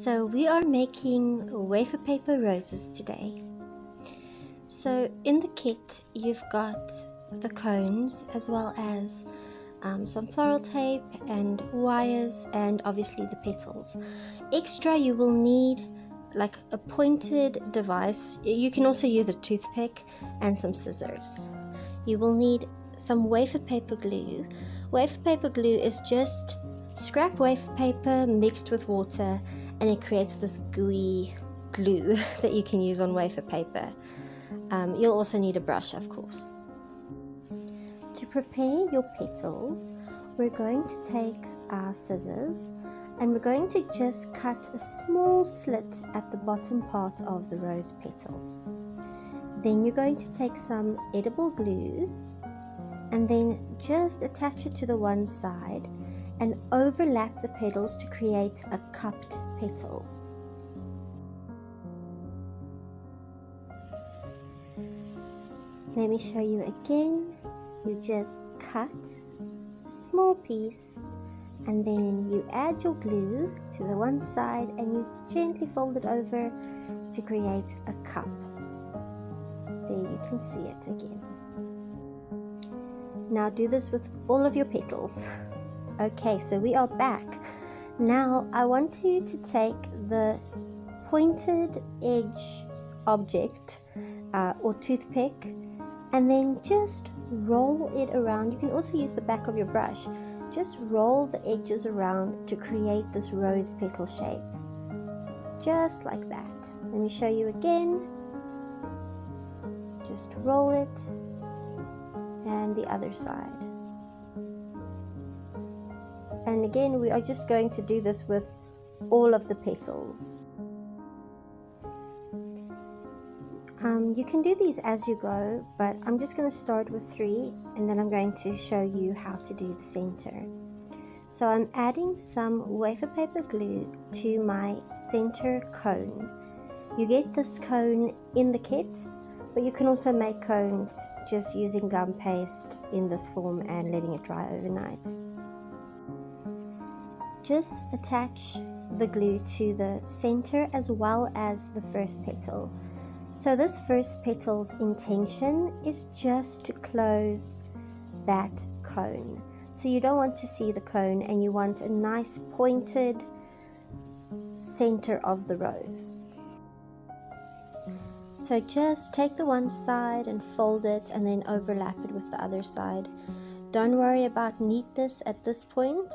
So we are making wafer paper roses today. So in the kit you've got the cones as well as some floral tape and wires and obviously the petals. Extra you will need like a pointed device. You can also use a toothpick and some scissors. You will need some wafer paper glue. Wafer paper glue is just scrap wafer paper mixed with water, and it creates this gooey glue that you can use on wafer paper. You'll also need a brush, of course. To prepare your petals, we're going to take our scissors and we're going to just cut a small slit at the bottom part of the rose petal. Then you're going to take some edible glue and then just attach it to the one side and overlap the petals to create a cupped petal. Let me show you again. You just cut a small piece and then you add your glue to the one side and you gently fold it over to create a cup. There you can see it again. Now do this with all of your petals. Okay, so we are back. Now I want you to take the pointed edge object or toothpick and then just roll it around. You can also use the back of your brush. Just roll the edges around to create this rose petal shape. Just like that. Let me show you again. Just roll it, and the other side. And again, we are just going to do this with all of the petals. You can do these as you go, but I'm just going to start with 3 and then I'm going to show you how to do the center. So I'm adding some wafer paper glue to my center cone. You get this cone in the kit, but you can also make cones just using gum paste in this form and letting it dry overnight. Just attach the glue to the center as well as the first petal. So this first petal's intention is just to close that cone. So you don't want to see the cone and you want a nice pointed center of the rose. So just take the one side and fold it and then overlap it with the other side. Don't worry about neatness at this point,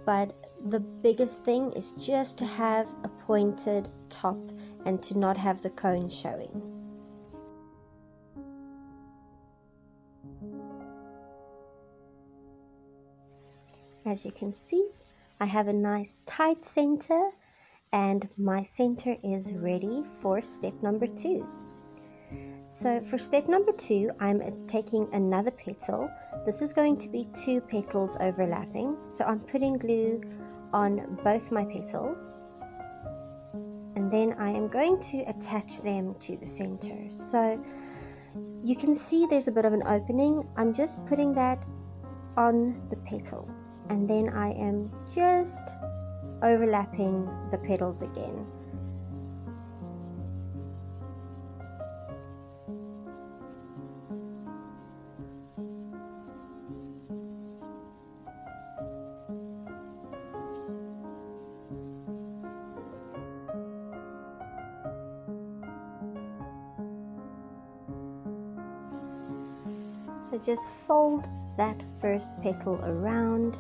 but the biggest thing is just to have a pointed top and to not have the cone showing. As you can see, I have a nice tight center and my center is ready for step number 2. So for step number 2, I'm taking another petal. This is going to be 2 petals overlapping. So I'm putting glue on both my petals. And then I am going to attach them to the center. So you can see there's a bit of an opening. I'm just putting that on the petal. And then I am just overlapping the petals again. So just fold that first petal around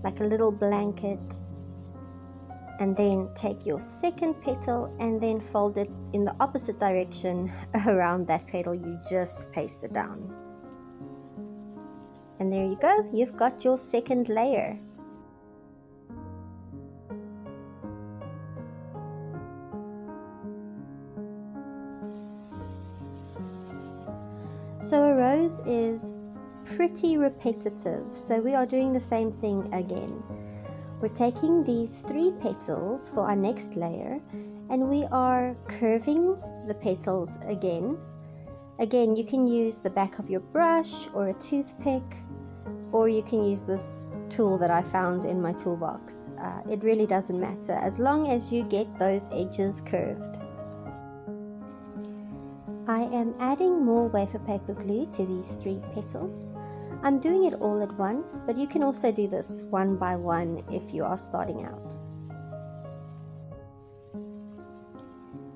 like a little blanket, and then take your second petal and then fold it in the opposite direction around that petal you just pasted down. And there you go, you've got your second layer. So a rose is pretty repetitive, so we are doing the same thing again. We're taking these 3 petals for our next layer and we are curving the petals again. Again, you can use the back of your brush or a toothpick or you can use this tool that I found in my toolbox. It really doesn't matter as long as you get those edges curved. I am adding more wafer paper glue to these 3 petals. I'm doing it all at once, but you can also do this one by one if you are starting out.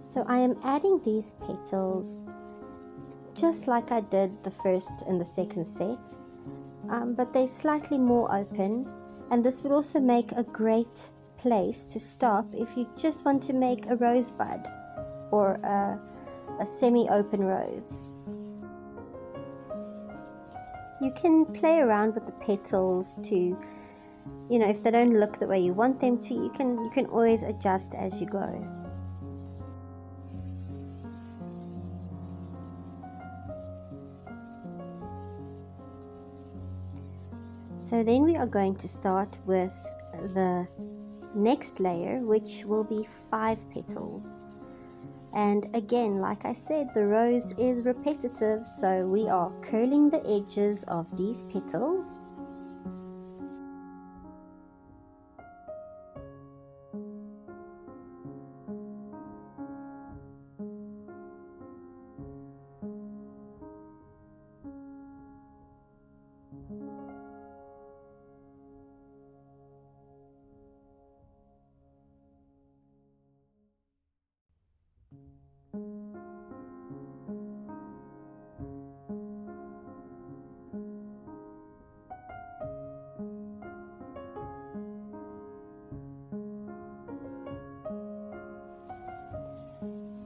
So I am adding these petals just like I did the first and the second set, but they're slightly more open, and this would also make a great place to stop if you just want to make a rosebud or a semi-open rose. You can play around with the petals to, if they don't look the way you want them to, you can always adjust as you go. So then we are going to start with the next layer, which will be 5 petals. And again, like I said, the rose is repetitive, so we are curling the edges of these petals.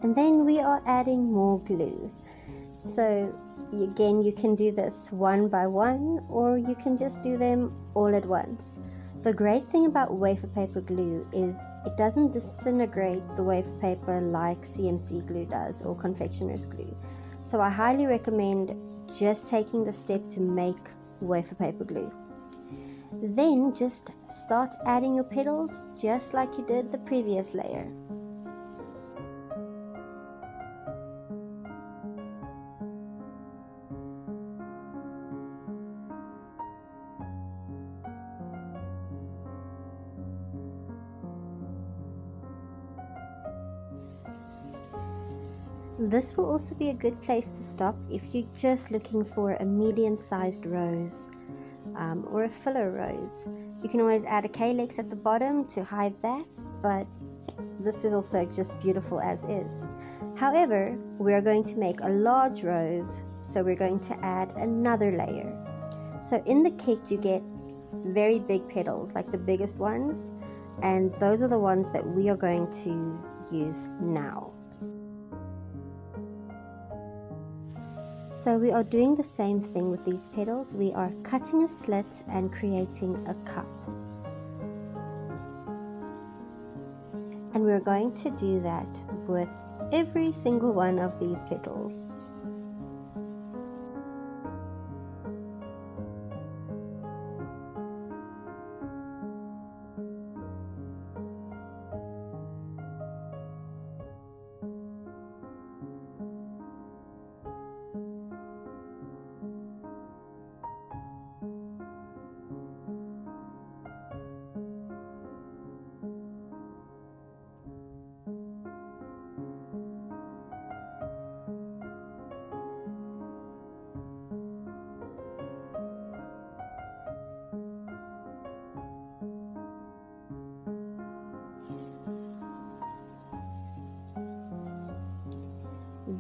And then we are adding more glue. So again, you can do this one by one, or you can just do them all at once. The great thing about wafer paper glue is it doesn't disintegrate the wafer paper like CMC glue does or confectioner's glue. So I highly recommend just taking the step to make wafer paper glue. Then just start adding your petals just like you did the previous layer. This will also be a good place to stop if you're just looking for a medium-sized rose or a filler rose. You can always add a calyx at the bottom to hide that, but this is also just beautiful as is. However, we are going to make a large rose, so we're going to add another layer. So in the kit you get very big petals, like the biggest ones, and those are the ones that we are going to use now. So we are doing the same thing with these petals. We are cutting a slit and creating a cup. And we're going to do that with every single one of these petals.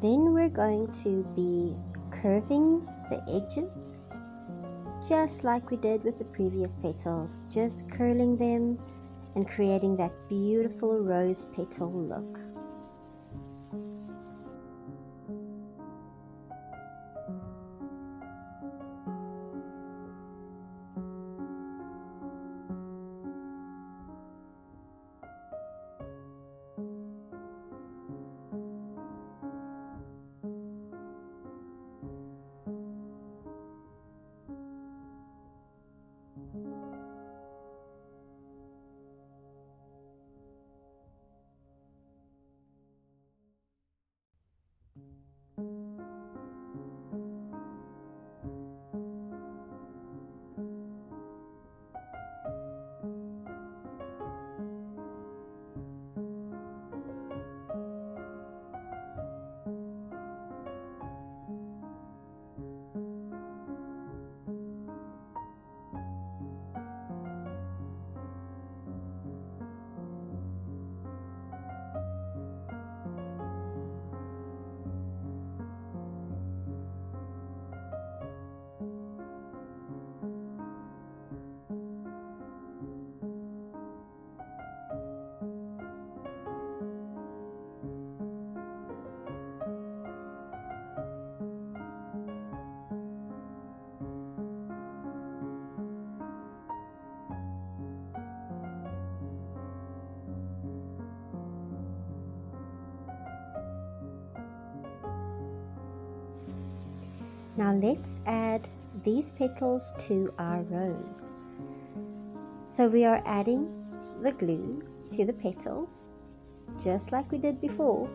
Then we're going to be curving the edges just like we did with the previous petals, just curling them and creating that beautiful rose petal look. Now let's add these petals to our rose. So we are adding the glue to the petals, just like we did before.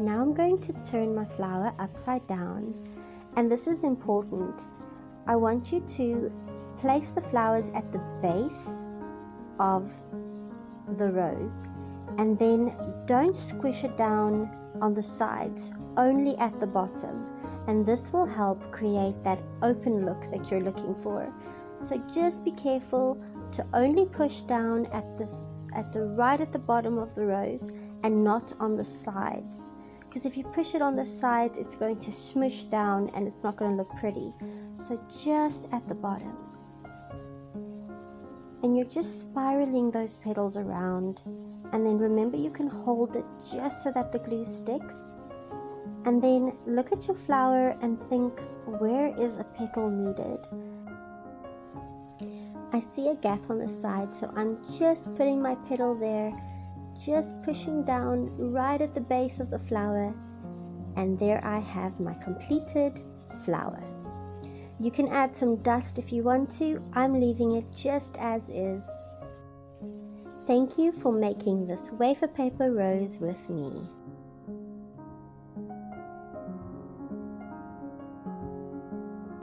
Now I'm going to turn my flower upside down, and this is important. I want you to place the flowers at the base of the rose, and then don't squish it down on the sides, only at the bottom, and this will help create that open look that you're looking for. So just be careful to only push down at the bottom of the rose and not on the sides, because if you push it on the sides, it's going to smush down and it's not going to look pretty. So just at the bottoms. And you're just spiraling those petals around, and then remember you can hold it just so that the glue sticks. And then look at your flower and think, where is a petal needed? I see a gap on the side, so I'm just putting my petal there, just pushing down right at the base of the flower, and there I have my completed flower. You can add some dust if you want to. I'm leaving it just as is. Thank you for making this wafer paper rose with me.